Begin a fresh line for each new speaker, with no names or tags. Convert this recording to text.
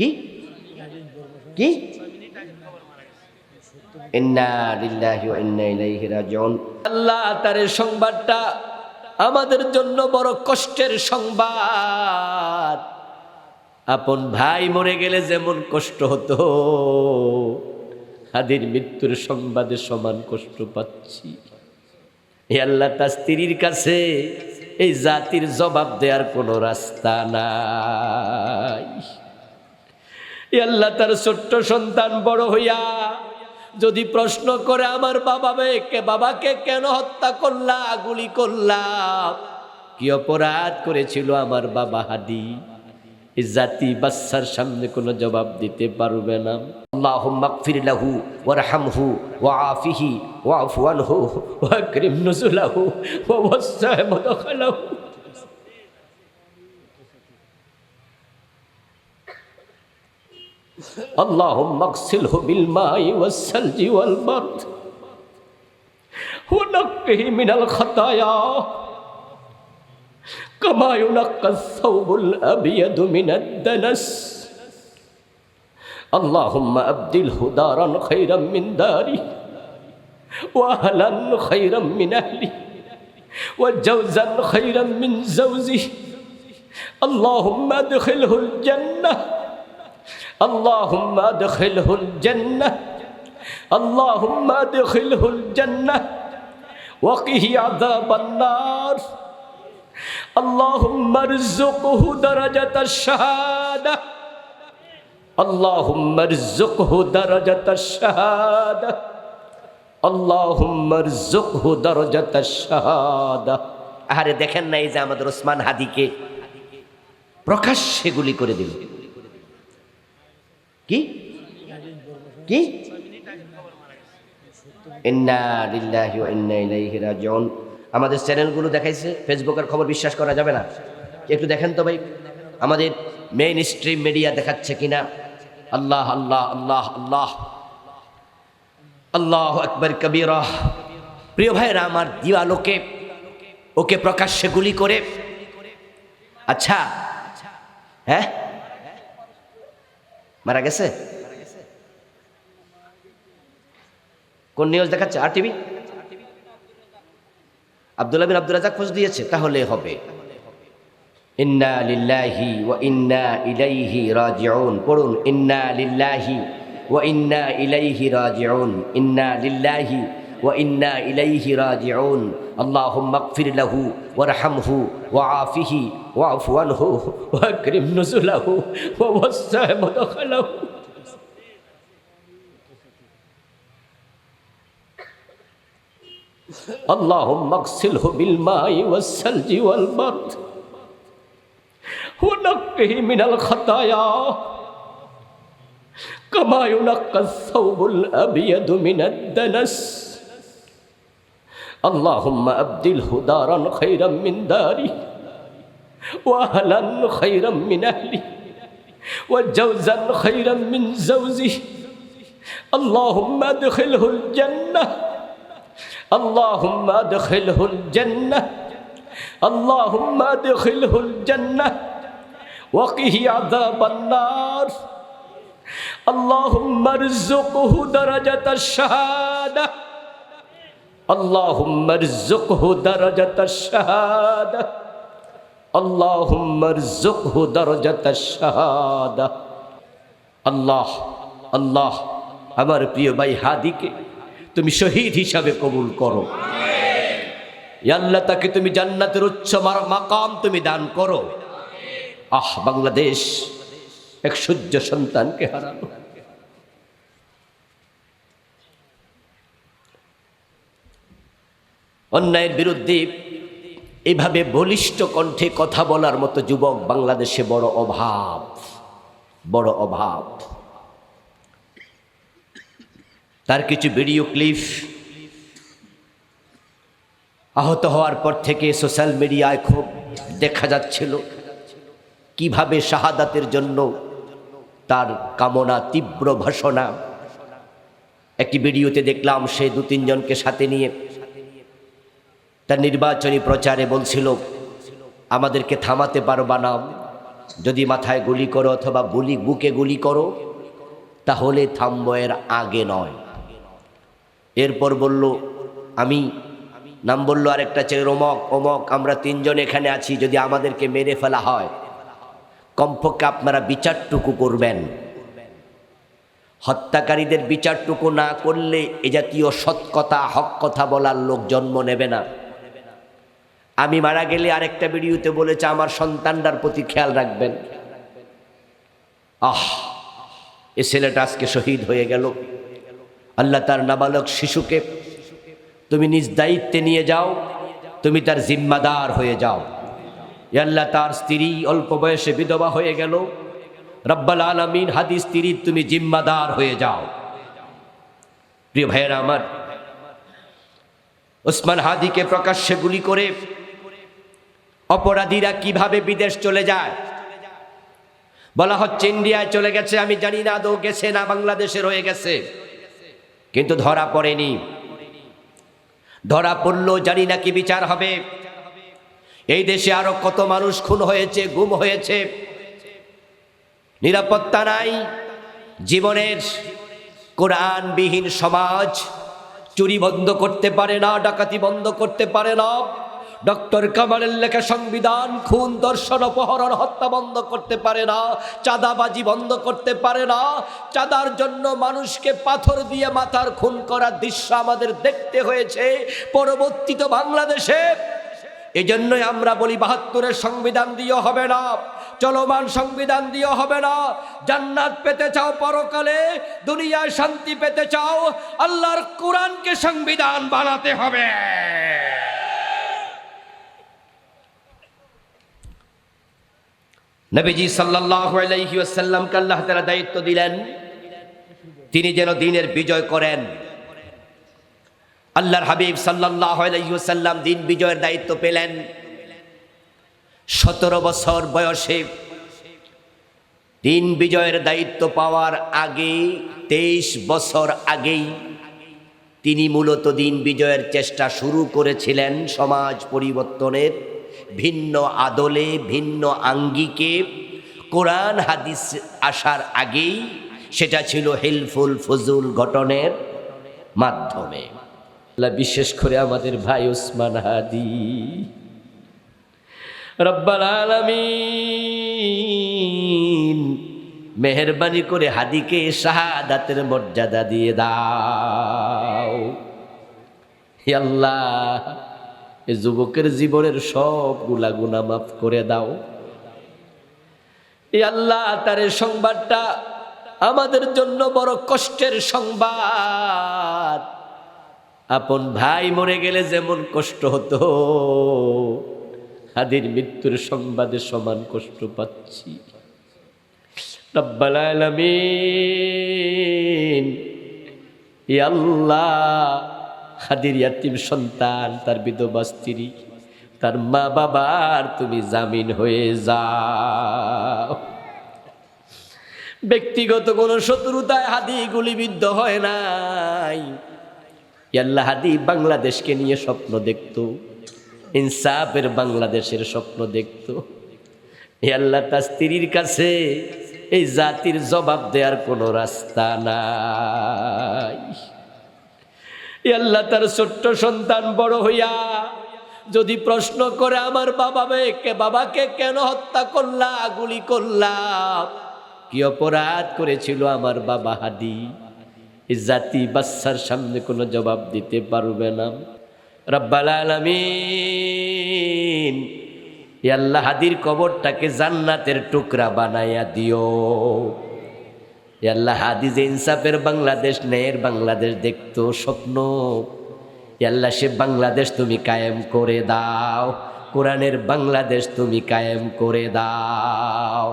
কি কি ইন্না লিল্লাহি ওয়া ইন্না ইলাইহি রাজিউন। আল্লাহ তার সংবাদটা আমাদের জন্য বড় কষ্টের সংবাদ। আপন ভাই মরে গেলে যেমন কষ্ট হতো, হাদির মৃত্যুর সংবাদে সমান কষ্ট পাচ্ছি। এ আল্লাহ, তার স্ত্রীর কাছে এই জাতির জবাব দেওয়ার কোনো রাস্তা নাই। এ আল্লাহ, তার ছোট্ট সন্তান বড় হইয়া যদি প্রশ্ন করে আমার বাবাকে কেন হত্যা করলা, গুলি করলা, কি অপরাধ করেছিল আমার বাবা হাদি, এই জাতি বাচ্চার সামনে কোনো জবাব দিতে পারবে না। আল্লাহুম্মা গফির লাহু ওয়ারহামহু ওয়াআফিহি ওয়াফু আনহু ওয়াকরিম নুজুলাহু ওয়া ওয়াসসা মুদখালাহু। اللهم اغسله بالماء والثلج والبرد ونقه من الخطايا كما ينقى الثوب الأبيض من الدنس اللهم أبدله دارا خيرا من داره وأهلا خيرا من أهله وجوزا خيرا من زوجه اللهم أدخله الجنة اللهم أدخله الجنة اللهم أدخله الجنة وقه عذاب النار اللهم ارزقه درجة الشهادة اللهم ارزقه درجة الشهادة اللهم ارزقه درجة الشهادة। আরে দেখেন না, এই যে আমাদের ওসমান হাদিকে প্রকাশ্যে গুলি করে দিল। কি কি ইন্না লিল্লাহি ওয়া ইন্না ইলাইহি রাজিউন। আমাদের চ্যানেলগুলো দেখাইছে, ফেসবুকের খবর বিশ্বাস করা যাবে না। একটু দেখেন তো ভাই, আমাদের মেইন স্ট্রিম মিডিয়া দেখাচ্ছে কিনা। আল্লাহ আল্লাহ আল্লাহ আল্লাহ আল্লাহু আকবার কবীরা। প্রিয় ভাইরা আমার, দিওয়ালোকে ওকে প্রকাশ্যে গুলি করে। আচ্ছা, হ্যাঁ, মারা গেছে? কোন নিউজ দেখাচ্ছে? আর টিভি? আব্দুল্লাহ বিন আব্দুর রাজ্জাক খোঁজ দিয়েছে, তাহলে হবে। ইন্না লিল্লাহি ওয়া ইন্না ইলাইহি রাজিউন। পড়ুন, ইন্না লিল্লাহি ওয়া ইন্না ইলাইহি রাজিউন, ইন্না লিল্লাহি ওয়া ইন্না ইলাইহি রাজিউন। আল্লাহুম্মা গফির লাহু ওয়ারহামহু ওয়াআফিহি ওয়াফু আনহু ওয়াকরিম নুজুলাহু ওয়া ওয়াসসা মুদখালাহু। اللهم اغسله بالماء والثلج والبرد ونقه من الخطايا كما ينقى الثوب الأبيض من الدنس اللهم أبدله دارا خيرا من داره وأهلا خيرا من أهله وجوزا خيرا من زوجه اللهم أدخله الجنة اللهم أدخله الجنة اللهم أدخله الجنة وقه عذاب النار اللهم ارزقه درجة الشهادة اللهم ارزقه درجة الشهادة اللهم ارزقه درجة الشهادة। আল্লাহ আল্লাহ, আমার প্রিয় ভাই হাদিকে তুমি শহীদ হিসাবে কবুল করো। ইয়া আল্লাহ, তাকে তুমি জান্নাতের উচ্চ মাকাম তুমি দান করো। বাংলাদেশ এক সূর্য সন্তানকে হারালো। অন্যায়ের বিরুদ্ধে এভাবে বলিষ্ঠ কণ্ঠে কথা বলার মতো যুবক বাংলাদেশে বড় অভাব, বড় অভাব। তার কিছু ভিডিও ক্লিপ আহত হওয়ার পর থেকে সোশ্যাল মিডিয়ায় খুব দেখা যাচ্ছিল, কিভাবে শাহাদাতের জন্য তার কামনা, তীব্র ভাষণা। একটি ভিডিওতে দেখলাম সে 2-3 জনকে সাথে নিয়ে তার নির্বাচনী প্রচারে বলছিল, আমাদেরকে থামাতে পারবা না, যদি মাথায় গুলি করো অথবা বুকে গুলি করো তাহলে থামবো, এর আগে নয়। এরপর বলল, আমি নাম বলল আরেকটা ছেলে, অমক আমরা তিনজন এখানে আছি, যদি আমাদেরকে মেরে ফেলা হয় কমপক্ষে আপনারা বিচারটুকু করবেন। হত্যাকারীদের বিচারটুকু না করলে এ জাতীয় সৎ কথা হক কথা বলার লোক জন্ম নেবে না। আমি মারা গেলে আরেকটা ভিডিওতে বলেছে আমার সন্তানটার প্রতি খেয়াল রাখবেন। এ ছেলেটা আজকে শহীদ হয়ে গেল। আল্লাহ তার নাবালক শিশুকে তুমি নিজ দায়িত্বে নিয়ে যাও, তুমি তার জিম্মাদার হয়ে যাও। আল্লাহ তার স্ত্রী অল্প বয়সে বিধবা হয়ে গেল, রব্বুল আলামিন হাদিস স্ত্রীর তুমি জিম্মাদার হয়ে যাও। প্রিয় ভাইয়েরা আমার, ওসমান হাদিকে প্রকাশ্যে গুলি করে অপরাধীরা কিভাবে বিদেশ চলে যায়, বলা হচ্ছে ইন্ডিয়ায় চলে গেছে। আমি জানি না আদৌ গেছে না বাংলাদেশে রয়ে গেছে, কিন্তু ধরা পড়েনি। ধরা পড়লো জানি না কি বিচার হবে। এই দেশে আরো কত মানুষ খুন হয়েছে, গুম হয়েছে, নিরাপত্তা নাই। জীবনের কোরআনবিহীন সমাজ চুরি বন্ধ করতে পারে না, ডাকাতি বন্ধ করতে পারে না। ডক্টর কামালের লেখা সংবিধান খুন, ধর্ষণ, অপহরণ, হত্যা বন্ধ করতে পারে না, চাঁদাবাজি বন্ধ করতে পারে না। চাঁদার জন্য মানুষকে পাথর দিয়ে মাথার খুন করার দৃশ্য আমাদের দেখতে হয়েছে পরবর্তীতে বাংলাদেশে। এজন্যই আমরা বলি ৭২-এর সংবিধান দিয়ে হবে না, চলমান সংবিধান দিয়ে হবে না। জান্নাত পেতে চাও পরকালে, দুনিয়ায় শান্তি পেতে চাও, আল্লাহর কোরআনকে সংবিধান বানাতে হবে। নবীজি সাল্লাল্লাহু আলাইহি ওয়াসাল্লামকে আল্লাহ তাআলা দায়িত্ব দিলেন তিনি যেন দ্বীনের বিজয় করেন। আল্লাহর হাবিব সাল্লাল্লাহু আলাইহি ওয়াসাল্লাম দ্বীন বিজয়ের দায়িত্ব পেলেন 17 বছর বয়সে। দ্বীন বিজয়ের দায়িত্ব পাওয়ার আগে 23 বছর আগেই তিনি মূলত দ্বীন বিজয়ের চেষ্টা শুরু করেছিলেন। সমাজ পরিবর্তনের ভিন্ন আদলে, ভিন্ন আঙ্গিকে কোরআন হাদিস আসার আগেই সেটা ছিল হিলফুল ফুজুল গঠনের মাধ্যমে। বিশেষ করে আমাদের ভাই ওসমান হাদি, রব্বুল আলামিন মেহেরবানি করে হাদিকে শাহাদাতের মর্যাদা দিয়ে দাও। হে আল্লাহ, এই যুবকের জীবনের সবগুলা গুনাহ মাফ করে দাও। হে আল্লাহ, তার এই সংবাদটা আমাদের জন্য বড় কষ্টের সংবাদ। আপন ভাই মরে গেলে যেমন কষ্ট হতো, হাদির মৃত্যুর সংবাদে সমান কষ্ট পাচ্ছি। রব্বুল আলামিন, ইয়া আল্লাহ, হাদির ইয়াতীম সন্তান, তার বিধবা স্ত্রী, তার মা বাবার তুমি জামিন হয়ে যাও। ব্যক্তিগত কোনো শত্রুতায় হাদি গুলিবিদ্ধ হয় নাই। আল্লাহ, হাদি বাংলাদেশকে নিয়ে স্বপ্ন দেখতো, ইনসাফের বাংলাদেশের স্বপ্ন দেখতো। আল্লাহ, তার স্ত্রীর কাছে এই জাতির জবাব দেওয়ার কোনো রাস্তা নাই। আল্লাহ, তার ছোট্ট সন্তান বড় হইয়া যদি প্রশ্ন করে আমার বাবাকে কেন হত্যা করলা, গুলি করলা, কি অপরাধ করেছিল আমার বাবা হাদি, এই জাতি বাচ্চার সামনে কোনো জবাব দিতে পারবে না। রব্বুল আলামিন, ইয়া আল্লাহ, হাদির কবরটাকে জান্নাতের টুকরা বানাইয়া দিও। ইয়া আল্লাহ, হাদি যে ইনসাফের বাংলাদেশ, ন্যায়ের বাংলাদেশ দেখতো স্বপ্ন, ইয়া আল্লাহ, সে বাংলাদেশ তুমি কায়েম করে দাও। কোরআনের বাংলাদেশ তুমি কায়েম করে দাও।